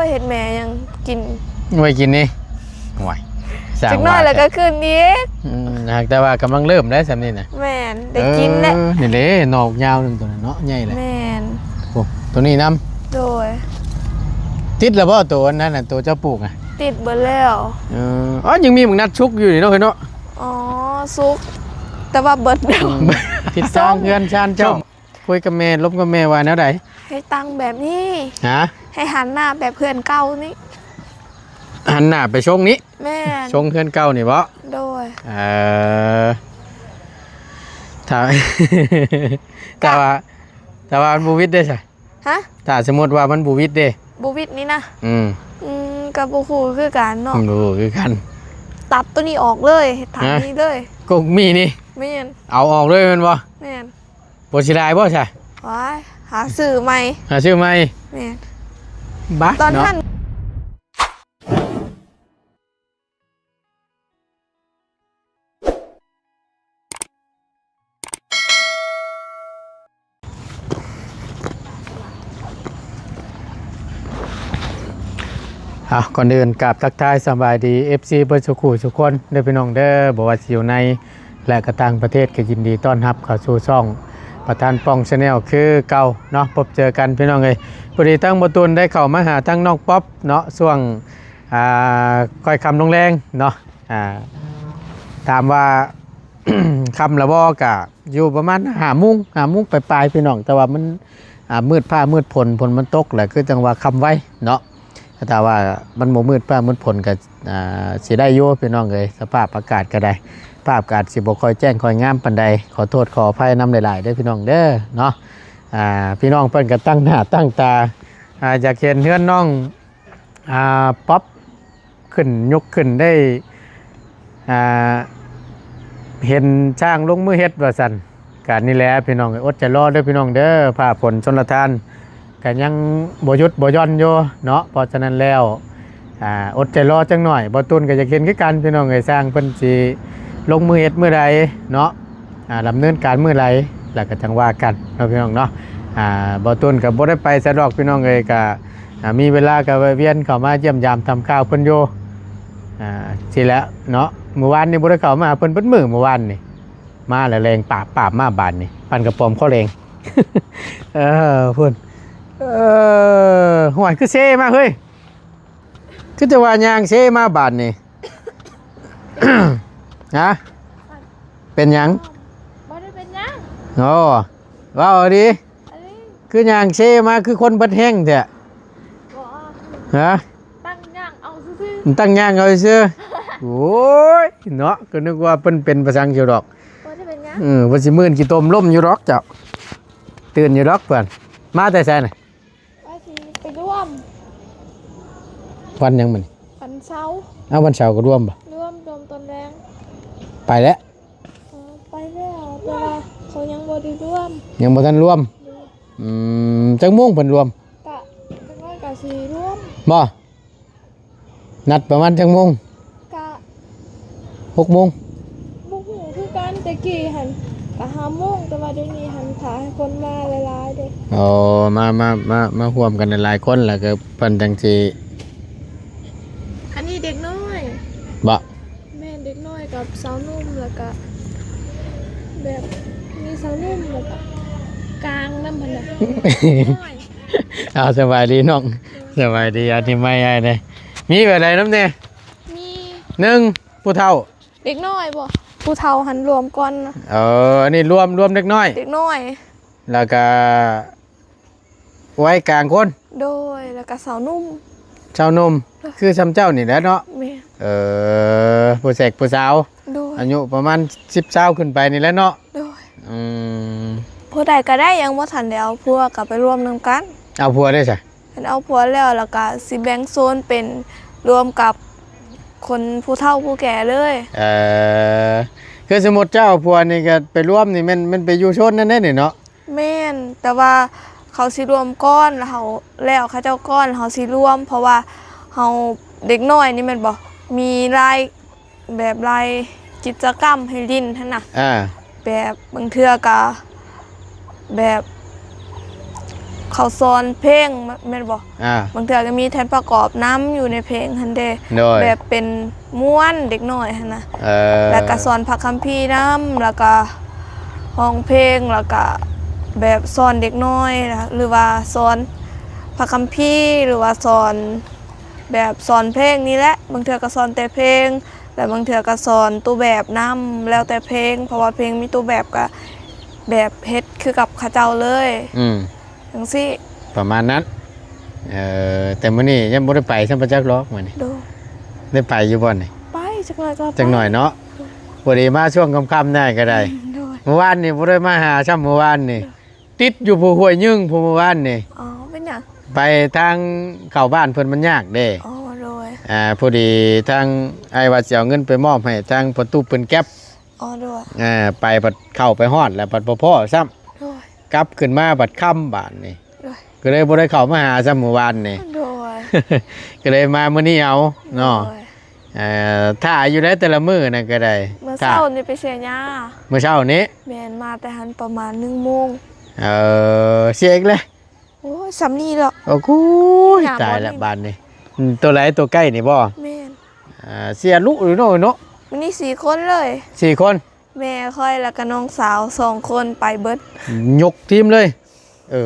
ยเห็ดแม่ยังกินไว้กินนี่ห่วยจักน้อยแล้วก็คืนนี้แต่ว่ากำลังเริ่มได้สำนี่นะแม่นได้กินแล้วนี่เลยหนอกยาวนึงตัวนั้นเนาะใหญ่เลยแม่นโอ้ตัวนี้น้ำโดยติดแล้วบ่ตัวนั้นน่ะตัวเจ้าปลูกอ่ะติดเบิดแล้วอ๋อยังมีหมึกนัดชุกอยู่นี่เนาะเนาะอ๋อซุกแต่ว่าเบิดแล้วผิดทางเพื่อนชานเจ้าคุยกับแม่ลบกับแม่ว่าแนวใดให้ตั้งแบบนี้ฮะให้หันหน้าแบบเพื่อนเก่านี่หันหน้าไปชงนี้แม่ชงเพื่อนเก่านี่บ่โดยถ้าแต่ว่ามันบูวิทได้ใช่ฮะถ้าสมมติว่ามันบูวิทได้บูวิทนี่นะกับบูคูคือกันเนาะบูคือกันตัดตัวนี้ออกเลยถังนี้เลยก็มีนี่แม่นเอาออกเลยมันบ่แม่นบ่สิได้บ่ใช่ว้ายหาซื้อใหม่หาซื้อใหม่แม่นบ้าตอนท่านก่อนอื่นกราบทักทายสบายดี FC เบิ้ลสุขุทุกคนเด้อพี่น้องเด้อบอกว่าอยู่ในและกระต่างประเทศก็ยินดีต้อนรับเข้าสู่ช่องประธานป้องชาแนลคือเก่าเนาะพบเจอกันพี่น้องเอ้ยพอดีตั้งบ่ตูนได้เข้ามาหาทั้งน้องป๊อปเนาะช่วงค่อยคำลงแรงเนาะถามว่า คำละบ่กะอยู่ประมาณ5 โมงปลายพี่น้องแต่ว่ามันมืดผ้ามืดฝนมันตกแหละคือจังว่าคำไว้เนาะแต่ว่ามันมืดฟ้ามืดฝนก็สิได้อยู่พี่น้องเอ้ยสภาพอากาศก็ได้สภาพอากาศสิบ่ค่อยแจ้งค่อยงามปานใดขอโทษขออภัยนำหลายๆเด้อพี่น้องเด้อเนาะพี่น้องเพิ่นก็ตั้งหน้าตั้งตาอยากเห็นเฮือนน้องป๊อปขึ้นยกขึ้นได้เห็นช่างลงมือเฮ็ดว่าซั่นก็นี่แหละพี่น้องอดใจรอเด้อพี่น้องเด้อฟ้าฝนชลทานก็ยังบ่หยุดบ่ย่อนอยู่เนาะเพราะฉะนั้นแล้วอดใจรอจังหน่อยบ่ตุนก็จะเห็นคือกันพี่น้องเอ้ยสร้างเพิ่นสิลงมือเฮ็ดมื้อใดเนาะดำเนินการมื้อใดแล้วก็จังว่ากันเนาะพี่น้องเนาะบ่ตุนก็บ่ได้ไปสะดวกพี่น้องเอ้ยก็มีเวลาก็แวะเวียนเข้ามาเยี่ยมยามทำข้าวเพิ่นอยู่สิแล้วเนาะเมื่อวานนี้บ่ได้เข้ามาเพิ่นเบิดมื้อเมื่อวานนี่มาแล้วแรงปราบมาบานนี่ปั่นกระป๋อมข้อแรงพุ่นห่วยคือเซ่มาเฮ้ยคือจะว่ายางเซ่มาบาดนี่ ฮะเป็นยังบ่ได้เป็นยังโอ้ว้าวดีคือยางเซ่มาคือคนบัดแห้งแท้ฮะตั้งย่างเอาซื่อตั้งย่างเอาซื่อโอ้ยเนาะก็นึกว่าเป็นภาษาอังกฤษดอกบ่ได้เป็นยังว่าสิมื้นกี่ต้มล่มอยู่ดอกเจ้าตื่นอยู่ดอกเพิ่นมาแต่ไสน่ะไปร่วมวันยังมันวันเสาร์วันเสาร์ก็ร่วมป่ะร่วมตอนแรงไปแล้วไปแล้วแต่ว่าเขายังบ่ได้ร่วมยังบ่ทันร่วมจังม่วงเพิ่นร่วมกะจังน้อยกะสิร่วมบ่นัดประมาณจังม่วงกะ6 โมงบ่ฮู้คือกันแต่กี้หั่นกะ5 โมงแต่ว่าเดี๋ยวนี้หั่นถ่าให้คนมาหลายๆเด้มาร่วมกันหลายคนแล้วก็เพิ่นจังสิอันนี้เด็กน้อยบ่แม่เด็กน้อยกับสาวนุ่มแล้วก็แบบมีสาวนุ่มแล้วก็กลางนำเพิ่นน่ะสบายดีน้องสบายดีอันนี้ไม่ได้เด้มีแบบใดนำแน่มี1ผู้เฒ่าเด็กน้อยบ่ผู้เฒ่าหันรวมก่อนอันนี้รวมเด็กน้อยแล้วก็ไว้กลางคนโดยแล้วก็สาวนุ่มคือซ้ำเจ้านี่แหละเนาะผู้แสกผู้สาวอายุประมาณ10 ขึ้นไปนี่แหละเนาะโดยผู้ใดก็ได้ยังบ่ทันได้เอาผัวก็ไปร่วมนำกันเอาผัวได้ใช่เอาผัวแล้วก็สิแบ่งโซนเป็นรวมกับคนผู้เฒ่าผู้แก่เลยคือสมมุติเจ้าผัวนี่ก็ไปร่วมนี่มันไปอยู่ชนนั่นนี่เนาะแม่นแต่ว่าเขาสิรวมก้อนแล้วเขาเจ้าก้อนเขาสิรวมเพราะว่าเฮาเด็กน้อยนี่มันบ่มีรายกิจกรรมให้ลิ้นหั่นน่ะแบบบางเทื่อก็แบบ เขาสอนเพลงแม่นบ่ บางเทื่อก็มีแทนประกอบน้ำอยู่ในเพลงหันเด โดย แบบเป็นม้วนเด็กน้อยหั่นนะ อ แล้วก็สอนพระคัมภีร์น้ำแล้วก็ห้องเพลงแล้วก็แบบสอนเด็กน้อยนะหรือว่าสอนพระคัมภีร์หรือว่าสอนแบบสอนเพลงนี่แหละบางเทื่อก็สอนแต่เพลงแต่บางเทื่อก็สอนตัวแบบน้ำแล้วแต่เพลงเพราะว่าเพลงมีตัวแบบก็แบบเฮ็ดคือกับเขาเจ้าเลย จังซี่ ประมาณนั้นแต่มื้อนี้ยังบ่ได้ไปซั่นประจักษ์หรอกมื้อนี้ ดู ได้ไปอยู่บ่นี่ ไปจักหน่อยก็ไป จักหน่อยเนาะบ่ได้มาช่วงค่ำๆได้ก็ได้ ดู เมื่อวานนี่บ่ได้มาหาช่ำเมื่อวานนี่ติดอยู่ผู้ห้วยยึงผู้เมื่อวานนี่ อ๋อเป็นหยัง ไปทางเข้าบ้านเพิ่นมันยากเด้ อ๋อโดย พอดีทางไอ้ว่าสิเอาเงินไปมอบให้ทางประตูปืนแก๊ป อ๋อโดย ไปบัดเข้าไปฮอดแล้วบัดบ่พอซ้ำ โดย กลับขึ้นมาบัดค่ำบาดนี่ โดย ก็เลยบ่ได้เข้ามาหาซ้ำเมื่อวานนี่ โดย ก็เลยมามื้อนี้เอาเนาะ โดย ถ้าอยู่ได้แต่ละมื้อนั่นก็ได้ เมื่อ ถ้า เช้านี่ไปเสียหญ้า มื้อเช้านี้ แมนมาแต่หันประมาณ1 โมง เสียอีกเลย โอ้ยสำนีหรอก โอ้โห หาบ่ ตายละ นี่ บาดนี่ตัวไหนตัวใกล้นี่บ่ แมน เสียลูกหรือโน่เนาะ วันนี้4 คนเลย 4 คน แม่ค่อยแล้วก็น้องสาว2 คนไปเบิด ยกทีมเลย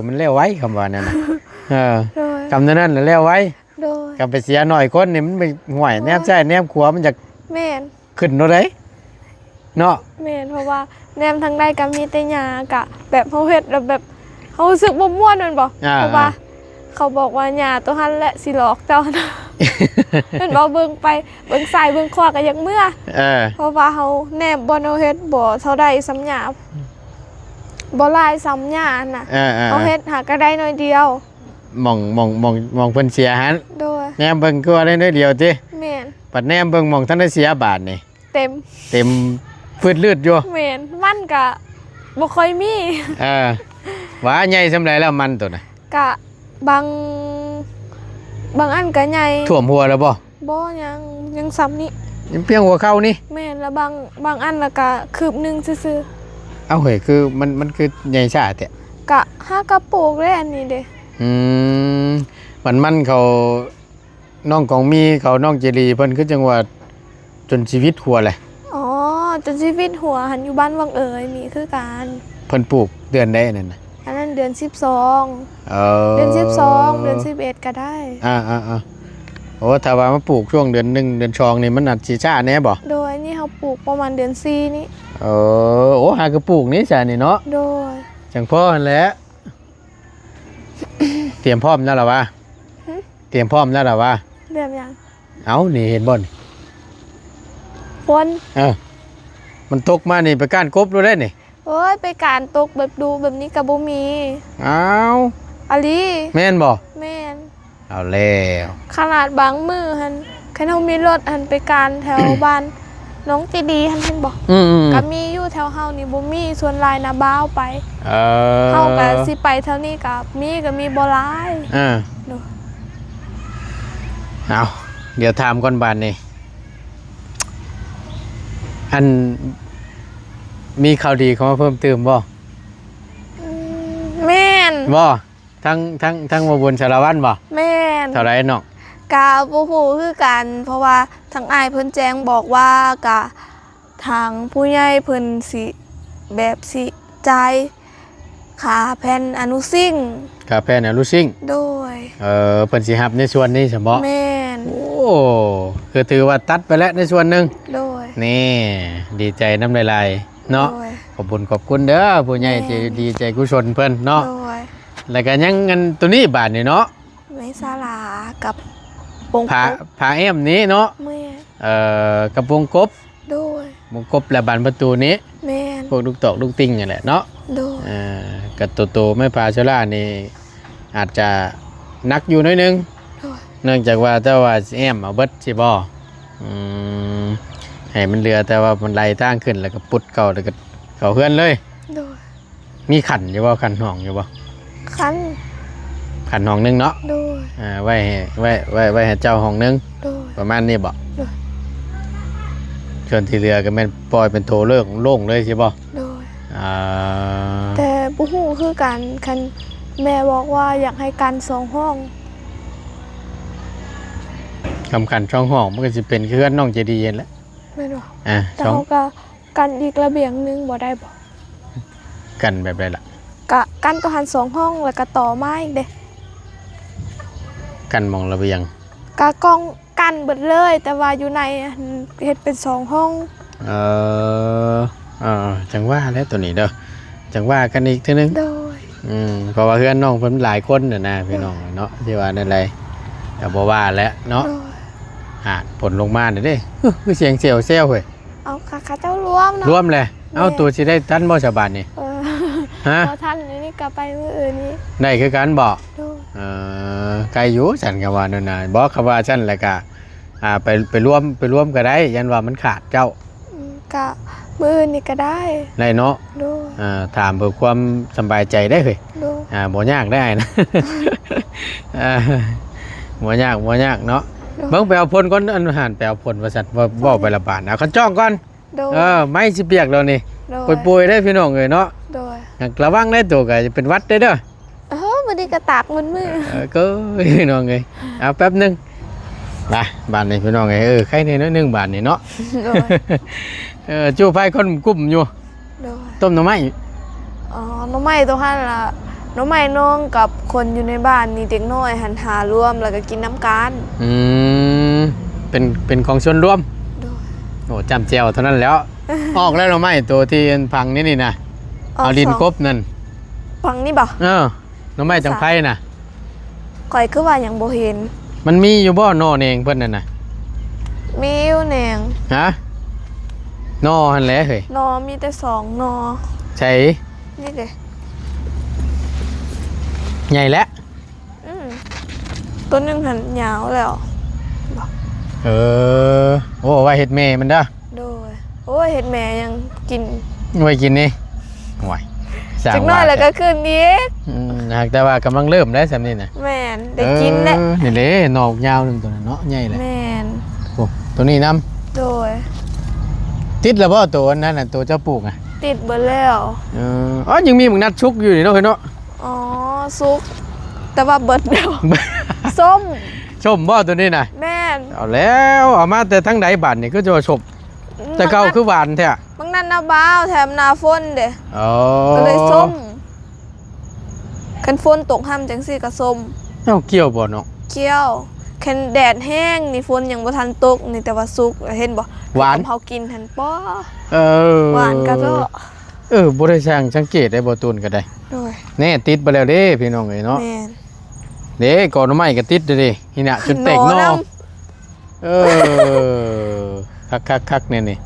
มันแล้วไว้คำว่านั่นน่ะ โดย คำนั้นน่ะแล้วไว้ โดย กำไปเสียหน่อยคนนี่มันไปห่วยแนบใช่แนบขัวมันจะ แมน ขึ้นเนาะได้เนาะ แมนเพราะว่าแนมทางใดก็มีแต่หญ้ากะแบบเฮาเฮ็ดแล้วแบบเฮารู้สึกบ่ม่วนแม่นบ่เพราะว่าเขาบอกว่าหญ้าตัวหันแหละสิหลอกเจ้านะ เห็นบ่เบิ่งไปเบิ่งซ้ายเบิ่งขวาก็ยังเมื่อ เพราะว่าเฮาแนบบ่เอาเฮ็ดบ่เท่าใดซ้ำหยาบ่หลายซ้ำหยาน่ะเฮาเฮ็ดหาก็ได้น้อยเดียว มองเพิ่นเสียหัน โดย แนมเบิ่งก็ได้น้อยเดียวติ แม่น ปัดแนมเบิ่งมองท่านได้เสียบาทนี่ เต็ม เต็มพืชเลือดอยู่ แม่นมันก็บ่ค่อยมี ว่าใหญ่สำไรแล้วมันตัวน่ะ ก็บางอันก็ใหญ่ ท่วมหัวแล้วบ่ บ่ยังซ้ำนี่ ยังเพียงหัวเข้านี่ แม่นแล้วบางอันแล้วก็คืบหนึงซื่อ เอาเฮ้ยคือมันคือใหญ่ชาแต่ ๆก็หากระปุกเลยอันนี้เด้ มันเขาน้องของมีเขาน้องเจรีเพิ่นคือจังหวัดจนชีวิตหัวเลย อ๋อจนชีวิตหัวหันอยู่บ้านวังเอ๋ยนี่คือการ เพิ่นปลูกเดือนได้นั่นน่ะ อันนั้นเดือน12เดือน12เดือน11ก็ได้ โอ้ถ้าว่ามาปลูกช่วงเดือน1เดือน2นี่มันอาจสิช้าแน่บ่ โดยนี่เขาปลูกประมาณเดือน4นี่ โอ้หากระปลูกนี่ซะนี่เนาะ โดย จังพ่อนั่นแหละ เตรียมพร้อมแล้วล่ะวะเตรียมพร้อมแล้วล่ะวะ เดือนยัง เอานี่เห็นบ่นี่ ฝน มันตกมานี่ไปก้านกบดูได้นี่ โอ้ยไปการตกแบบดูแบบนี้กับบ่มี เอา อะลี แม่นบ่ แม่น เอาแล้ว ขนาดบางมือหันคันเฮามีรถหันไปการแถว บ้านน้องจีดีหันเพิ่นบอกก็มีอยู่แถวเฮานี่บ่มีส่วนหลายนะบ้าวไปเฮาก็สิไปแถวนี้ก็มีบ่หลาย ดู เอาเดี๋ยวถามก่อนบานนี่อันมีข่าวดีเข้ามาเพิ่มเติมบ่ แม่น บ่ทั้งมาบนสารวัตรบ่ แม่น เท่าไรเนาะ กะบ่ฮู้คือกันเพราะว่าทางอ้ายเพิ่นแจ้งบอกว่ากะทางผู้ใหญ่เพิ่นสิแบบสิจ่ายค่าแผ่นอนุสิ่ง กาแฟเนี่ยรู้ซิ่ง โดย เพิ่นสิรับในส่วนนี้ใช่บ่ แม่น โอ้คือถือว่าตัดไปแล้วในส่วนหนึง โดย นี่ดีใจน้ำลายๆเนาะ โดย ขอบคุณเด้อผู้ใหญ่ใจดีใจกุศลเพิ่นเนาะ โดย แล้วก็ยังเงินตัวนี้บาทนี่เนาะ ไม่ศาลากับปง ผาแอมนี้เนาะ แม่น กระโปรงกบ โดย วงกบและบานประตูนี้ แม่น พวกลูกตอกลูกติ่งนี่แหละเนาะ โดย กับโตๆไม่พาชล่านี่อาจจะนักอยู่หน้อยนึง โดย เนื่องจากว่าแต่ว่าแอมเอาเบิดสิบ่ให้มันเรือแต่ว่ามันไหลทางขึ้นแล้วก็ปุดเก่าแล้วก็เขาเฮือนเลย โดย มีขันอยู่บ่ขันห้องอยู่บ่ คัน ขันห้องนึงเนาะ โดย ไว้ให้เจ้าห้องนึง โดย ประมาณนี้บ่ โดย ส่วนที่เรือก็แม่นปล่อยเป็นโถโล่งเลยใช่บ่ โดย อ่า แต่บ่ฮู้คือกันคัน แม่บอกว่าอยากให้กัน2 ห้อง คำขันช่องห้องมันก็จะเป็นเคลื่อนน้องเจดีย์แหล้ว แม่นบ่ แต่ ช่อง เขาก็กันอีกระเบียงหนึงบ่ได้บ่ กันแบบไรล่ะ กะกันตัวหัน2 ห้องแล้วก็ต่อไม้อีกเด้ กันมองระเบียง กะกองกันเบิดเลย แต่ว่าอยู่ในเฮ็ดเป็น2 ห้อง เออจังว่าแล้วตัวนี้เด้อจังว่ากันอีกทีนึง โดย เพราะว่าเพื่อนน้องเพิ่นหลายคนน่ะนะพี่น้องเนาะที่ว่านั่นไรแต่บ่ว่าแล้วเนาะ โดย ผลลงมาเด้คือเสียงเสียวเซลเฮ้ย เอาค่ะเจ้ารวมเนาะ รวมเลยเอาตัวสิได้ทันบ่ฉบับนี่ เออ ฮะ พอท่านนี่ก็ไปมื้ออื่นนี้ ได้คือกันบ่ โดย ไกลอยู่ฉันก็ว่านั่นน่ะบอกคำว่าฉันแหละก็ไปร่วมก็ได้ยันว่ามันขาดเจ้า กะมื้ออื่นนี่ก็ได้ ได้เนาะ โดย ถามเพื่อความสบายใจได้เฮ้ย โดย บ่ยากได้นะ บ่ยากเนาะเบิ่งไปเอาพลก่อนอันหันไปเอาพลว่าซั่นว่าเว้าไประบาดเอาคันจ้องก่อน โดย ไม่สิเปียกแล้วนี่ โดย ป่วยๆได้พี่น้องเอ้ยเนาะ โดย ระวังได้ตัวก็จะเป็นหวัดได้เด้อ มื้อนี้ก็ตากมันมือ ก็พี่น้องเอ้ยเอาแป๊บนึงนะบ้านนี้พี่น้องเอ้ยใครนี่น้อยนึงบ้านนี่เนาะ โดย จู้ไผคนกุ้มอยู่ โดย ต้มหน่อไม้ อ๋อน้องใหม่ตัวหันล่ะน้องใหม่น้องกับคนอยู่ในบ้านนี่เด็กน้อยหันหารวมแล้วก็กินน้ำกัน เป็นของส่วนรวม โดย โอ้จำแจวเท่านั้นแล้ว ออกแล้วหน่อไม้ตัวที่พังนี่นะเอาดินกบนั่น ฟังนี่บ่ หน่อไม้จังไผน่ะ ข่อยคือว่าหยังบ่เห็น มันมีอยู่บ่นอเองเพิ่นนั่นน่ะ มีอยู่แหนง ฮะนอหั่นแหละเฮ้ย นอมีแต่2 นอ ใช่ นี่เด้ ใหญ่แล้ว ต้นหนึงหันยาวแล้ว โอ้ไว้เฮ็ดแม่มันเด้อ โดยโอ้ยเห็ดแม่ยังกิน ไว้กินนี่ห่วยสร้าง จักหน้อยแล้วก็คืนนี้ หากแต่ว่ากำลังเริ่มได้สำนี่น่ะ แม่นได้กินแล้ว นี่เด้หนอกยาวหนึงตัวนั้นเนาะใหญ่เลย แม่น โอ้ตัวนี้นำ โดย ติดแล้วบ่ตัวนั้นน่ะตัวเจ้าปลูกอ่ะ ติดเบิดแล้ว ยังมีหมึกนัดชุกอยู่นี่เนาะเฮ้ยเนาะ อ๋อซุก แต่ว่าเบิดแล้ว ส้ม ชมบ่ตัวนี้น่ะ แม่น เอาแล้วเอามาแต่ทั้งใดบัดนี่คือจะว่าชมแต่เก่าคือหวานแท้ บางนั้นหน้าบ้าวแถมหน้าฝนเด้ อ๋อ ก็เลยส้มคันฝนตกห้ำจังซี่ก็ส้ม เอ้าเกี่ยวบ่เนาะ เกี้ยวคันแดดแห้งนี่ฝนยังบ่ทันตกนี่แต่ว่าสุกเห็นบ่ หวาน เฮากินหันป้อ เออ หวานกะเนาะ บ่ได้ช่างสังเกตได้บ่ตูนก็ได้ โดย แน่ติดไปแล้วเด้พี่น้องเอ้ยเนาะ แม่น เด้ก่อนหน่อไม้ก็ติดเด้อเด้นี่น่ะจนแตกห ห น น่ อ อ คักเนี่ยนี่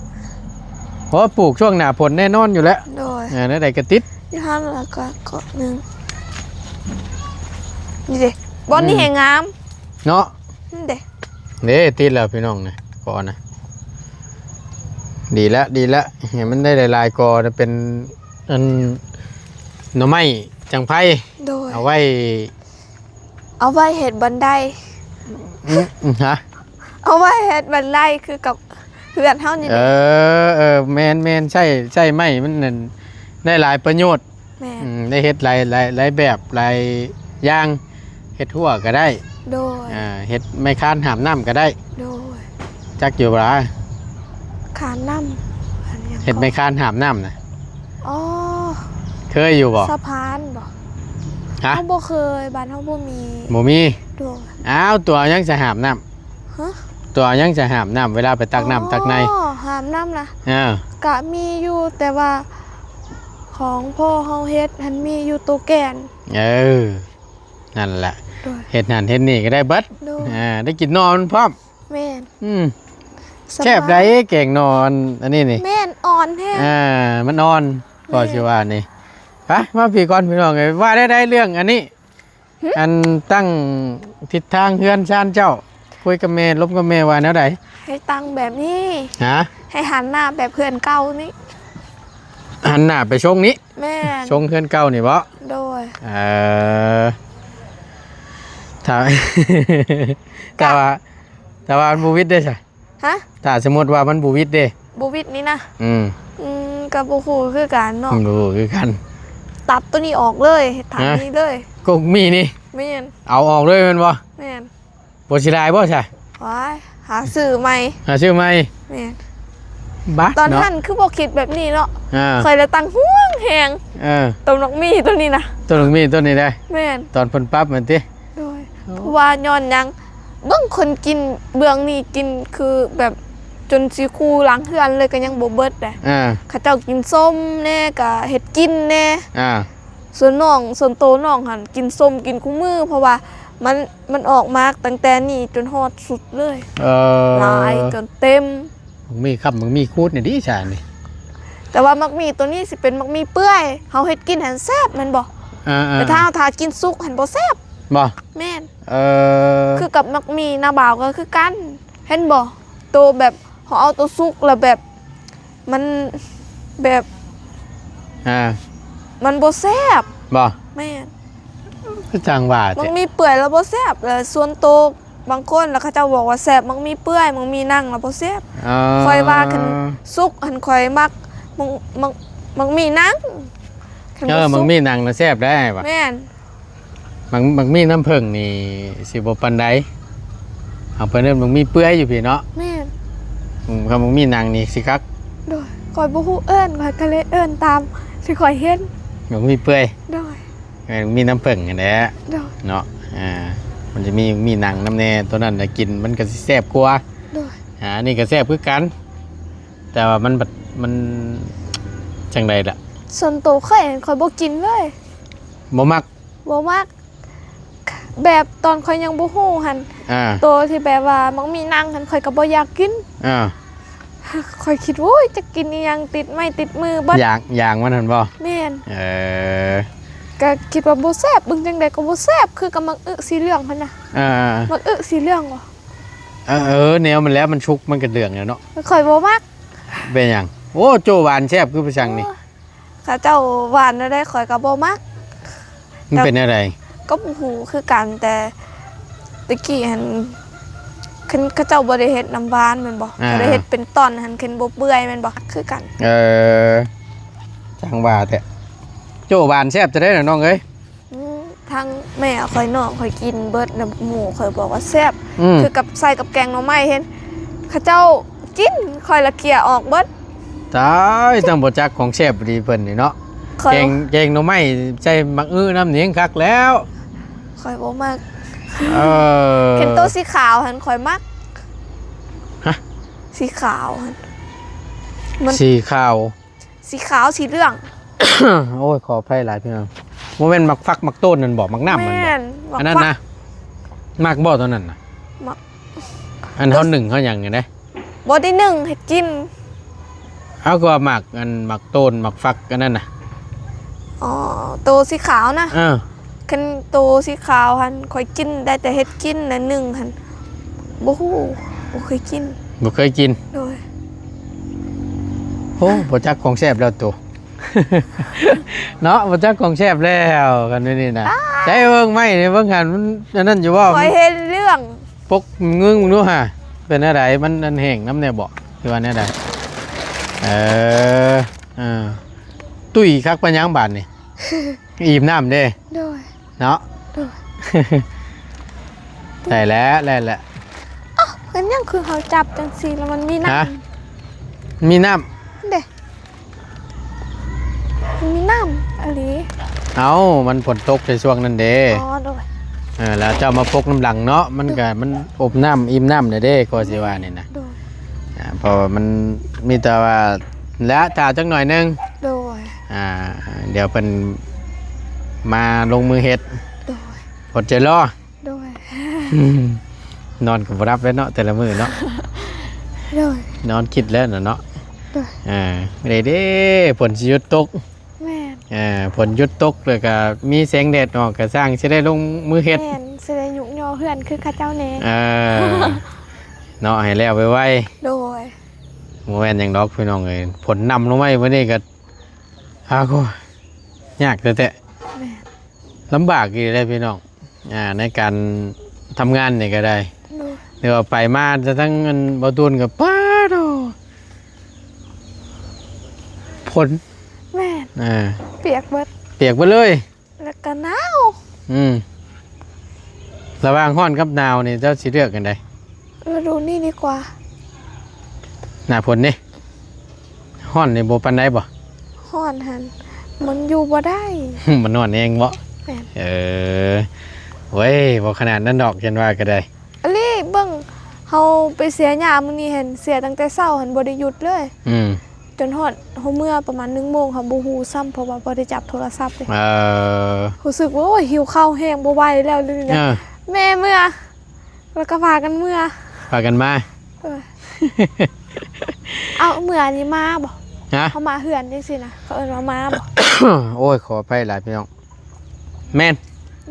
เพราะว่าปลูกช่วงหน้าฝนแน่นอนอยู่แล้ว โดย นั่นใดก็ติด ที่หันแล้วก็เกาะหนึงนี่เด้บอนนี่แหงงาม เนาะ นี่เด้ เด้ติดแล้วพี่น้องนะก่อนนะดีละเห็นมันได้หลายๆกอจะเป็นอันหน่อไม้จังไพ่ โดย เอาไว้ เอาไว้เฮ็ดบันได ฮะ เอาไว้เฮ็ดบันไดคือกับเพื่อนเฮานี่ เอ เด้ แมนใช่ไม้มันนั่นได้หลายประโยชน์ แม่น ได้เฮ็ดหลายแบบหลายอย่างเฮ็ดหัวก็ได้ โดย เฮ็ดไม้ค้านหามน้ำก็ได้ โดย จักอยู่บ่ล่ะ ขานน้ำอันยัง เฮ็ดไม้ค้านหามน้ำนะ อ๋อ เคยอยู่บ่ สะพานบ่ ฮะ เฮาบ่เคยบ้านเฮาบ่มี บ่มี โดย อ้าวตัวยังจะหามน้ำ ฮะ ตัวยังจะหามน้ำเวลาไปตักน้ำตักใน อ๋อหามน้ำนะ อ่าก ะมีอยู่แต่ว่าของพ่อเฮาเฮ็ดหันมีอยู่ตัวแกน นั่นแหละ โดย เฮ็ดนั่นเฮ็ดนี่ก็ได้เบิด โดย ได้กินนอนพร้อม แม่น สบาย แคบได้แกงนอนอันนี้นี่ แม่นอ่อนแท้ มันนอนก็สิว่านี่ไปมาพี่ก่อนพี่น้องเอ้ยว่าได้เรื่องอันนี้ อันตั้งทิศทางเฮือนชานเจ้าคุยกับแม่ลบกับแม่ว่าแนวใด ให้ตั้งแบบนี้ ฮะ ให้หันหน้าแบบเพื่อนเก่านี่ หันหน้าไปชงนี้ แม่น ชงเฮือนเก่านี่บ่ โดย ถ้า แต่ว่ามันบูวิดได้ใช่ ฮะ ถ้าสมมติว่ามันบูวิดเด้ บ่วิดนี่นะ อืม กับบ่ฮู้คือกันเนาะ รู้คือกัน ตัดตัวนี้ออกเลยเฮ็ดทางนี้เลย กกมีนี่ แม่น เอาออกเลยแมันบ่ แม่น บ่สิได้บ่ใช่ ว้ายหาสื่อใหม่ หาชื่อใหม่ แม่น บัด ตอน เนาะ ท่านคือบ่คิดแบบนี้เนาะ อ่า เคยเลยตั้งห่วงแหง เออ ต้นนกมีตัวนี้นะ ต้นมีต้นนี้ได้ แม่น ตอนเพิ่นปรั๊บมันติ โดยเพราะว่าย้อนหยังเบิ่งคนกินเบื้องนี้กินคือแบบจนสิคูหลังเฮือนเลยก็ยังบ่เบิดแหละ อ่า เขาเจ้ากินส้มแน่ก็เฮ็ดกินแน่ อ่า ส่วนโตน้องหันกินส้มกินคู่มือเพราะว่ามันออกมาตั้งแต่นี่จนฮอดสุดเลย หลายจนเต็ม มันมีครับมันมีคูดนี่ดิชานี่ แต่ว่ามักมีตัวนี้สิเป็นมักมีเปื่อยเฮาเฮ็ดกินหันแซ่บแม่นบ่ อ่า แต่ถ้าเอาทากินสุกหันบ่แซ่บ บ่ แม่น อ คือกับมักมีหน้าบ่าวก็คือกันเห็นบ่ตัวแบบเฮาเอาตัวสุกแล้วแบบมันแบบ อ่า มันบ่แซ่บ บ่ แม่น คือจังว่า มั แต่ กมีเปื่อยแล้วบ่แซ่บแล้วส่วนตัวบางคนแล้วเขาเจ้าบอกว่าแซ่บมักมีเปื่อยมักมีนั่งแล้วบ่แซ่บ ค่อยว่าคันสุกหันค่อยมักมักมีนั่งคับ่ มัน สุก มีหนังน่ะแซ่บได้ป่ะ แม่น มันมีน้ำผึ้งนี่สิบ่ปานใดเอาเพิ่นเอิ้นมันมีเปื่อยอยู่พี่เนาะ แม่น ครับมันมีหนังนี่สิคัก โดยค่อยบ่ฮู้เอิ้นค่อยก็เลยเอิ้นตามที่ค่อยเห็น มันมีเปื่อย โดย มันมีน้ำผึ้งนั่นแหละ โดย เนาะมันจะมีหนังน้ำแน่ตัวนั้นน่ะกินมันก็สิแซ่บกว่า โดย นี่ก็แซ่บคือกัน แต่ว่ามันจังไดล่ะ ส่วนตัวค่อยเห็นค่อยบ่กินเลย บ่มัก บ่มักแบบตอนค่อยยังบ่ฮู้หั่น อ่า ตัวที่แบบว่ามักมีนั่งหั่นค่อยก็บ่อยากกิน อ่า ค่อยคิดโอ้ยจะกินอีหยังติดไม้ติดมือเบิด อย่างมันหั่นบ่ แม่น เออ ก็คิดว่าบ่แซ่บเบิ่งจังได๋ก็บ่แซ่บคือกับมักอึสีเหลืองหั่นน่ะ อ่า มักอึสีเหลืองบ่ แนวมันแล้วมันชุกมันก็เหลืองแล้วเนาะ ค่อยบ่มัก เป็นหยังโอ้โจหวานแซ่บคือประชังนี่ ข้าเจ้าหวานได้ข่อยก็บ่มัก มันเป็นอะไร ก็บ่ฮู้คือกันแต่ตะกี้หันคันข้าเจ้าบ่ได้เฮ็ดน้ำหวานแม่นบ่ก็ได้เฮ็ดเป็นตอนหันคันบ่เปื่อยแม่นบ่คือกัน จังว่าแต่โจหวานแซ่บจะได้น่ะน้องเอ้ย ทางแม่ข่อยน้องข่อยกินเบิดน้ำหมูข่อยบอกว่าแซ่บ อืม คือกับใส่กับแกงหน่อไม้เห็นข้าเจ้ากินข่อยละเกียออกเบิด ตายจังบ่จักของแซ่บดีเพิ่นนี่เนาะ ข่อย แกงหน่อไม้ใส่มักอื้อน้ำเหนียงคักแล้ว ข่อยบ่มัก เออ เห็นตัวสีขาวหันข่อยมัก ฮะ สีขาวหันมัน สีขาว สีขาวสีเหลือง โอ้ยขออภัยหลายพี่น้องโมเมนต์มักฟักมักต้นนั่นบอกมักน้ำมันบอก แม่น อันนั้นนะมักบ่ตอนนั้นนะ มัก อันเขาหนึ่งเขาอย่างไงนะ บ่ได้นึ่งให้กิน เขาก็ว่ามักอันมักต้นมักฟักอันนั้นนะ อ๋อตัวสีขาวนะ เออ คันตัวสีขาวหันข่อยกินได้แต่เฮ็ดกินนะนึ่งหันบ่ฮู้บ่เคยกิน บ่เคยกิน โดย โอ้บ่จักของแซ่บแล้วตัว เนาะบ่จักของแซ่บแล้วกันนี่นะใจเบิ่งไหมนี่เบิ่งหันมันอันนั้นอยู่ว่า ข่อยเห็นเรื่อง ปกงึ้งมึงดูฮะเป็นอะไรมันแห้งน้ำเนี่ยบ่คือว่าแน่ใดเออตุ้ยคักปัญญังบาดนี่ อิ่มน้ำเด้ โดย เนาะ โดย ได้แล้วได้แล้ว กันยังคือเขาจับจังซี่แล้วมันมีน้ ฮะมีน้ ำเด้มันมีน้ำอะไร ำเอามันฝนตกในช่วงนั้นเด้ อ๋อโดย แล้วเจ้ามาพกน้ำหลังเนาะมันก็มันอบน้ำอิ่มน้ำเนี่ยเด้ก็สิว่านี่นะ โดย เพราะว่ามันมีแต่ว่าและถ้าจักหน่อยนึง โดย เดี๋ยวเป็นมาลงมือเฮ็ด โดย อดใจรอ โดย นอนกับรับแล้วเนาะแต่ละมือเนาะ โดย นอนคิดแล้วเนาะ โดย ไม่ได้เด้ฝนสิหยุดตก แม่น ฝนหยุดตกเลยก็มีแสงแดดออกก็สร้างสิได้ลงมือเฮ็ด แม่นสิได้ยุกยอเพื่อนคือข้าเจ้าแน่ เนาะให้แล้วไปไว้ โดย โมแม่นหยังดอกพี่น้องเอ้ยฝนนำลงมามื้อนี้ก็ก็ยากแต่ แม่น ลำบากอีกเลยพี่น้องในการทำงานนี่ก็ได้ โดย เดี๋ยวไปมาจะทั้งเงินบาตูนกับป้าโดผล แม่นเปียกเบิด เปียกไปเลย แล้วก็หนาว ระหว่างร้อนกับหนาวนี่เจ้าสิเลือกกันใด ฤดูนี้ดีกว่า หน้าฝนนี่ร้อนนี่บ่ปานใดบ่ ฮ้อนหันมันอยู่บ่ได้ มันนอนเองบ่ แม่น เว้ยบ่ขนาดนั้นดอกฉันว่าก็ได้ อันนี้เบิ่งเฮาไปเสียหญ้ามื้อนี้เห็นเสียตั้งแต่เช้าหันบ่ได้หยุดเลย จนฮอดเฮาเมื่อประมาณ1 โมงค่ะบ่ฮู้ซ้ำเพราะว่าบ่ได้จับโทรศัพท์เลยรู้สึกว่าโอ้ยหิวข้าวแห้งบ่ไหวแล้วเลยนะแม่เมื่อแล้วก็พากันเมื่อ พากันมา เอาเมื่อนี้มาบ่ ฮะ เขามาเฮือนจังซี่นะเขาเอิ้นว่ามาบ่ โอ้ยขอไปหลายพี่น้องแม่น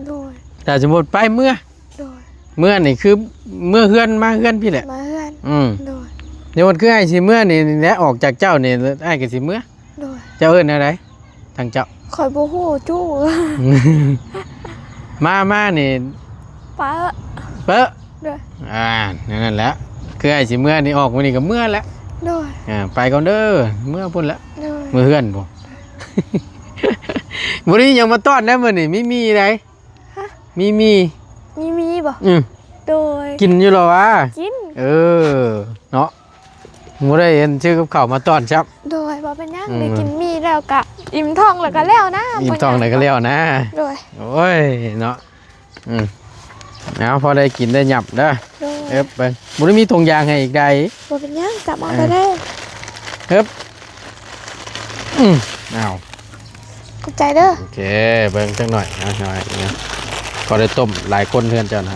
โดย แต่สมมุติไปเมื่อ โดย นี่คือเมื่อเฮือนมาเฮือนพี่แหละ มาเฮือนโดย เดี๋ยวมันคือไอ้สิเมื่อนี่และออกจากเจ้านี่ไอ้ก็สิเมื่อ โดย เจ้าเอิ้นอะไรทางเจ้า ข่อยบ่ฮู้จู้ มานี่ ป้า เป๊ะ โดย นั่นแหละคือไอ้สิเมื่อนี่ออกมื้อนี้ก็เมื่อแล้ว โดย ไปก่อนเด้อเมื่อพุ่นละ โดย มื้อเฮือนบ่ มื้อนี้ยังมาต้อนนะมื้อนี้มีได ฮะ มี มีบ่ โดย กินอยู่เหรอวะ กิน เนาะบ่ได้เห็นชื่อกับข้าวมาต้อนครับ โดยบ่เป็นหยังได้กินมีแล้วก็อิ่มท้องแล้วก็แล้วนะ อิ่มท้องได้ก็แล้วนะ โดย โอ้ยเนาะเอาพอได้กินได้หยับเด้อ โดย เบิ่งบ่ได้มีถุงยางให้อีกใด บ่เป็นหยังจับเอาไปได้ เอา ขอบใจเด้อ โอเคเบิ่งจังหน่อยเอาหน่อยนะพอได้ต้มหลายคนเพื่อนเจ้านะ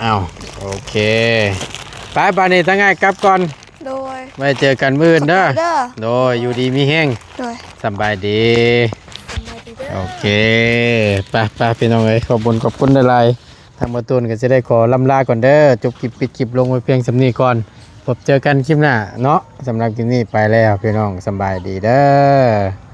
เอาโอเคไปบานี้ตั้งง่ายกลับก่อน โดย ไว้เจอกันมื้อเด้อ ขบใจเด้อ โดยอยู่ดีมีแห้ง โดย สบายดี สบายดีเด้อ โอเคไปพี่น้องเอ้ยขอบคุณหลายๆทางประตูนก็จะได้ขอลำลาก่อนเด้อจบคลิปปิดคลิปลงไว้เพียงสำนี้ก่อนพบเจอกันคลิปหน้าเนาะสำหรับคลิปนี้ไปแล้วพี่น้องสบายดีเด้อ